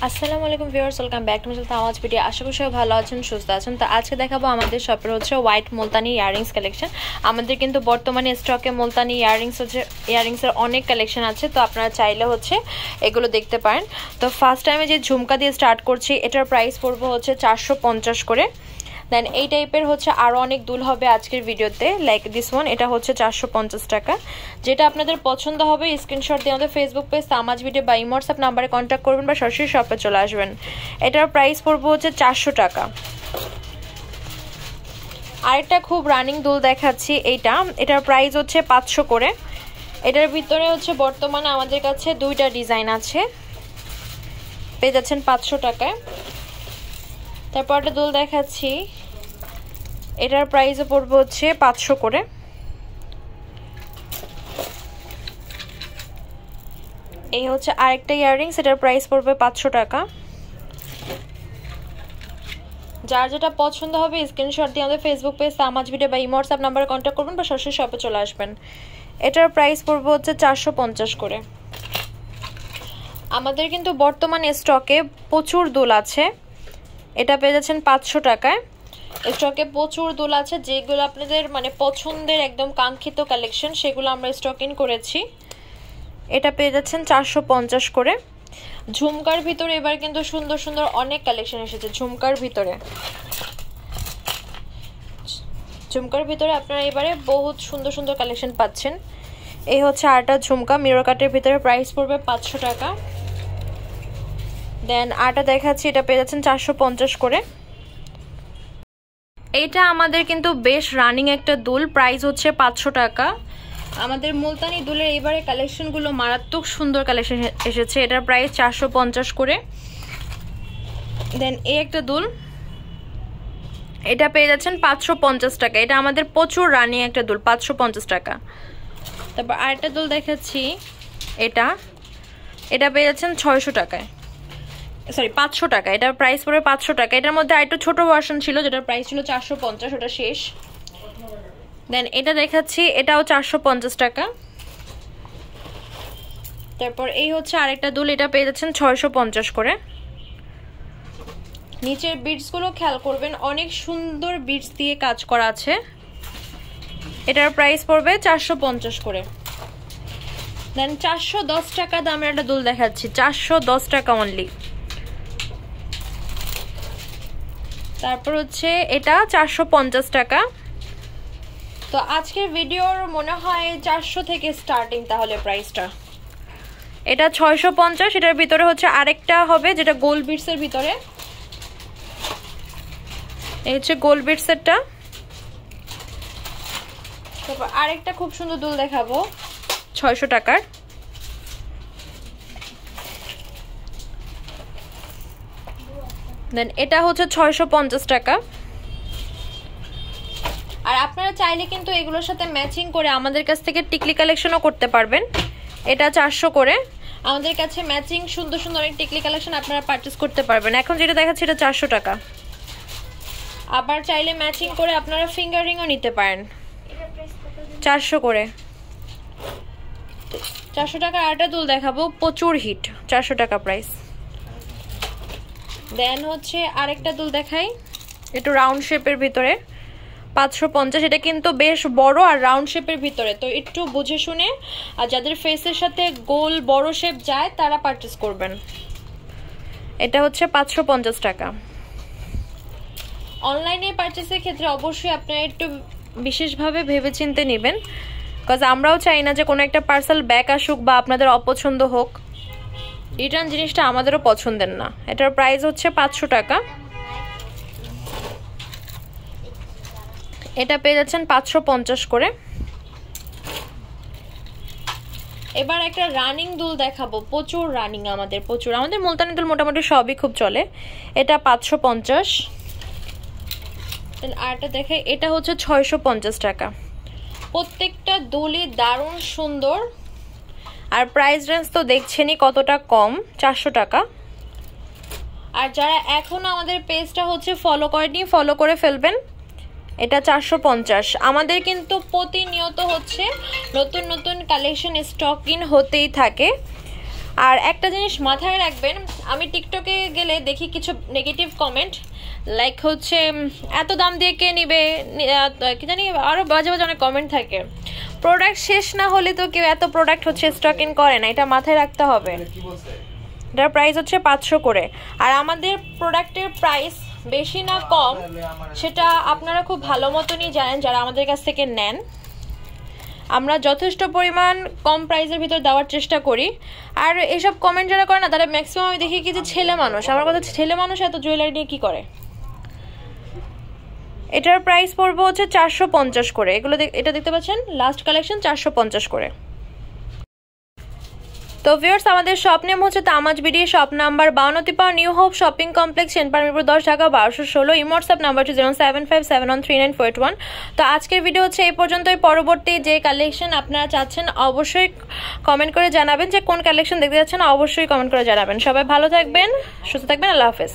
আসসালামু আলাইকুম viewers, welcome back to my channel আওয়াজ ভিডিও। আশা করি সবাই ভালো আছেন, সুস্থ আছেন। তো আজকে দেখাবো আমাদের শপের হচ্ছে হোয়াইট মুলতানি ইয়াররিংস কালেকশন। আমাদের কিন্তু বর্তমানে স্টকে মুলতানি ইয়াররিংসের অনেক কালেকশন আছে, তো আপনারা চাইলে হচ্ছে এগুলো দেখতে পারেন। তো ফার্স্ট টাইমে যে ঝুমকা দিয়ে স্টার্ট করছি, এটার প্রাইস পড়বে হচ্ছে 450 করে। দেন এই টাইপের হচ্ছে আরও অনেক দুল হবে আজকের ভিডিওতে, লাইক দিস ওয়ান। এটা হচ্ছে 450 টাকা। যেটা আপনাদের পছন্দ হবে স্ক্রিনশট দিয়ে আমাদের ফেসবুক পেজ তামাজ ভিডিও বা হোয়াটসঅ্যাপ নাম্বারে কন্ট্যাক্ট করবেন বা সরাসরি শপে চলে আসবেন। এটার প্রাইস পড়বে হচ্ছে 400 টাকা। আরেকটা খুব রানিং দুল দেখাচ্ছি, এটার প্রাইস হচ্ছে 500 করে। এটার ভিতরে হচ্ছে বর্তমানে আমাদের কাছে দুইটা ডিজাইন আছে, পেয়ে যাচ্ছেন 500 টাকায়। তারপর একটা দুল দেখাচ্ছি, এটার প্রাইসও পড়বে হচ্ছে 500 করে। এই হচ্ছে আরেকটা ইয়াররিংস, এটার প্রাইস পড়বে 500 টাকা। যার যেটা পছন্দ হবে স্ক্রিনশট দিয়ে আমাদের ফেসবুক পেজ তামাজ ভিডিও বা হোয়াটসঅ্যাপ নাম্বারে কন্ট্যাক্ট করবেন বা সরাসরি শপে চলে আসবেন। এটার প্রাইস পড়বে হচ্ছে 450 করে। আমাদের কিন্তু বর্তমানে স্টকে প্রচুর দুল আছে, এটা পেয়ে যাচ্ছেন 500 টাকায়। স্টকে প্রচুর দুল আছে, যেগুলো আপনাদের মানে পছন্দের একদম কাঙ্ক্ষিত কালেকশন, সেগুলো আমরা স্টক ইন করেছি। এটা পেয়ে যাচ্ছেন 450 করে। ঝুমকার ভিতরে এবার কিন্তু সুন্দর সুন্দর অনেক কালেকশন এসেছে। ঝুমকার ভিতরে আপনারা এবারে বহুত সুন্দর সুন্দর কালেকশন পাচ্ছেন। এই হচ্ছে আরেকটা ঝুমকা মিরর কাটের ভিতরে, প্রাইস পড়বে 500 টাকা। দেন আরেকটা দেখাচ্ছি, এটা পেয়ে যাচ্ছেন 450 করে। এইটা আমাদের কিন্তু বেশ রানিং একটা দুল, প্রাইস হচ্ছে 500 টাকা। আমাদের মুলতানি দুলের এবারে কালেকশনগুলো মারাত্মক সুন্দর কালেকশন এসেছে। এটার প্রাইস 450 করে। দেন এই একটা দুল, এটা পেয়ে যাচ্ছেন 550 টাকা। এটা আমাদের প্রচুর রানিং একটা দুল, 550 টাকা। তারপর আরেকটা দুল দেখাচ্ছি, এটা পেয়ে যাচ্ছেন 600 টাকায়, সরি 500 টাকা। এটার প্রাইস পড়বে 500 টাকা। এটার মধ্যে আরেকটু ছোট ভার্সন ছিল, যেটার প্রাইস ছিল 450, ওটা শেষ। দেন এটা দেখাচ্ছি, এটাও 450 টাকা। তারপর এই হচ্ছে আরেকটা দুল, এটা পেয়ে যাচ্ছেন 650 করে। নিচের বিটসগুলো খেয়াল করবেন, অনেক সুন্দর বিটস দিয়ে কাজ করা আছে। এটার প্রাইস পড়বে 450 করে। দেন 410 টাকা দামের একটা দুল দেখাচ্ছি, 410 টাকা অনলি। তারপর হচ্ছে এটা 450 টাকা। তো আজকের ভিডিওর মনে হয় 400 থেকে স্টার্টিং তাহলে প্রাইসটা। এটা 650। এটার ভিতরে হচ্ছে আরেকটা হবে যেটা গোল্ড বিটসের ভিতরে, এই হচ্ছে গোল্ড বিটসেরটা। তারপর আরেকটা খুব সুন্দর দুল দেখাবো 600 টাকার। দেন এটা হচ্ছে 650 টাকা। আর আপনারা চাইলে কিন্তু এগুলোর সাথে ম্যাচিং করে আমাদের কাছ থেকে টিকলি কালেকশনও করতে পারবেন। এটা 400 করে। আমাদের কাছে ম্যাচিং সুন্দর সুন্দর অনেক টিকলি কালেকশন আপনারা পারচেস করতে পারবেন। এখন যেটা দেখাচ্ছি এটা 400 টাকা। আবার চাইলে ম্যাচিং করে আপনারা ফিঙ্গার রিংও নিতে পারেন, 400 করে। 400 টাকার আরেকটা দুল দেখাবো, প্রচুর হিট, 400 টাকা প্রাইস। দেন হচ্ছে আরেকটা দুল দেখাই, একটু রাউন্ড শেপের ভিতরে, 550। এটা কিন্তু বেশ বড় আর রাউন্ড শেপের ভিতরে, তো একটু বুঝে শুনে আর যাদের ফেসের সাথে গোল বড় শেপ যায় তারা পারচেস করবেন। এটা হচ্ছে 550 টাকা। অনলাইনে পারচেসের ক্ষেত্রে অবশ্যই আপনারা একটু বিশেষভাবে ভেবেচিন্তে নেবেন, বিকজ আমরাও চাই না যে কোনো একটা পার্সেল ব্যাক আসুক বা আপনাদের অপছন্দ হোক, রিটার্ন জিনিসটা আমাদেরও পছন্দের না। এটার প্রাইস হচ্ছে 500 টাকা। এটা পেয়ে যাচ্ছেন 550 করে। এবার একটা রানিং দুল দেখাবো, প্রচুর রানিং, আমাদের মুলতানি দুল মোটামুটি সবই খুব চলে। এটা 550। আরটা দেখে, এটা হচ্ছে 650 টাকা। প্রত্যেকটা দুলই দারুণ সুন্দর, আর প্রাইস রেঞ্জ তো দেখছেনই কতটা কম, 400 টাকা। আর যারা এখনো আমাদের পেজটা হচ্ছে ফলো করেনি, ফলো করে ফেলবেন। এটা 450। আমাদের কিন্তু প্রতিনিয়ত হচ্ছে নতুন নতুন কালেকশন স্টক ইন হতেই থাকে। আর একটা জিনিস মাথায় রাখবেন, আমি টিকটকে গেলে দেখি কিছু নেগেটিভ কমেন্ট, লাইক হচ্ছে এত দাম দিয়ে কে নিবে, কি জানি আরও বাজে বাজে অনেক কমেন্ট থাকে। প্রোডাক্ট শেষ না হলে তো কেউ এত প্রোডাক্ট হচ্ছে স্টক ইন করে না, এটা মাথায় রাখতে হবে। এটার প্রাইস হচ্ছে 500 করে। আর আমাদের প্রোডাক্টের প্রাইস বেশি না কম সেটা আপনারা খুব ভালো মতনই জানেন যারা আমাদের কাছ থেকে নেন। আমরা যথেষ্ট পরিমাণ কম প্রাইসের ভিতর দেওয়ার চেষ্টা করি। আর এসব কমেন্ট যারা করে না তারা ম্যাক্সিমাম আমি দেখি কি যে ছেলে মানুষ, আমার কথা ছেলে মানুষ এত জুয়েলারি নিয়ে কী করে। এটার প্রাইস পড়বে হচ্ছে 450 করে। এগুলো এটা দেখতে পাচ্ছেন লাস্ট কালেকশন 450 করে। তো ভিউয়ার্স, আমাদের শপ নেম হচ্ছে Tamaj BD, shop number 52 New Hope shopping complex, Senpara Mirpur 10, Dhaka 1216। WhatsApp number 07571399481। তো আজকের ভিডিও হচ্ছে এই পর্যন্তই। পরবর্তী যে কালেকশন আপনারা চাচ্ছেন অবশ্যই কমেন্ট করে জানাবেন, যে কোন কালেকশন দেখতে যাচ্ছেন অবশ্যই কমেন্ট করে জানাবেন। সবাই ভালো থাকবেন, সুস্থ থাকবেন, আল্লাহ হাফেজ।